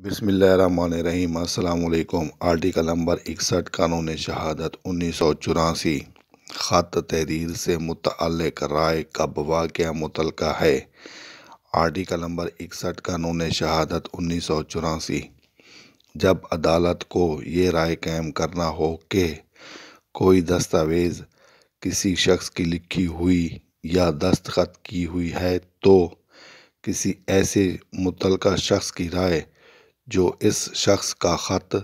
بسم اللہ الرحمن الرحیم۔ السلام علیکم۔ آرٹیکل نمبر 61 قانون شہادت 1984 خط تحریر سے متعلق رائے کب واقعہ متعلقہ ہے۔ آرٹیکل نمبر 61 قانون شہادت 1984 جب عدالت کو یہ رائے قائم کرنا ہو کہ کوئی دستاویز کسی شخص کی لکھی ہوئی یا دستخط کی ہوئی ہے تو کسی ایسے متعلقہ شخص کی رائے جو اس شخص کا خط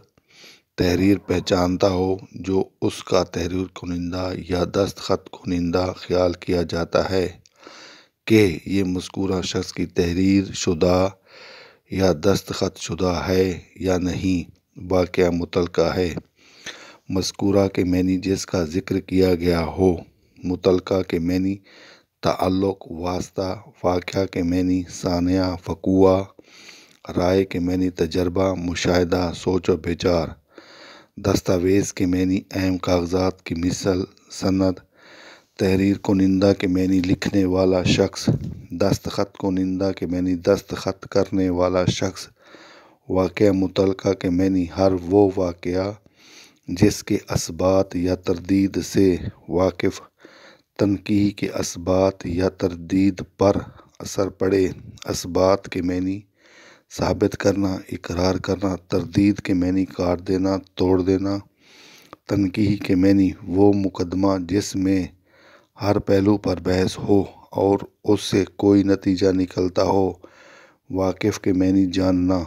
تحریر پہچانتا ہو، جو اس کا تحریر کنندہ یا دستخط کنندہ خیال کیا جاتا ہے کہ یہ مذکورہ شخص کی تحریر شدہ یا دستخط شدہ ہے یا نہیں، واقعہ متعلقہ ہے۔ مذکورہ کے معنی جس کا ذکر کیا گیا ہو۔ متعلقہ کے معنی تعلق، واسطہ۔ واقعہ کے معنی سانحہ، وقوع۔ رائے کے معنی تجربہ، مشاہدہ، سوچ و بچار۔ دستاویز کے معنی اہم کاغذات کی مثل، سند۔ تحریر کنندہ کے معنی لکھنے والا شخص۔ دستخط کنندہ کے معنی دستخط کرنے والا شخص۔ واقعہ متعلقہ کے معنی ہر وہ واقعہ جس کے اثبات یا تردید سے واقف تنقیح کے اثبات یا تردید پر اثر پڑے۔ اثبات کے معنی ثابت کرنا، اقرار کرنا۔ تردید کے معنی کاٹ دینا، توڑ دینا۔ تنقیح کے معنی وہ مقدمہ جس میں ہر پہلو پر بحث ہو اور اس سے کوئی نتیجہ نکلتا ہو۔ واقف کے معنی جاننا۔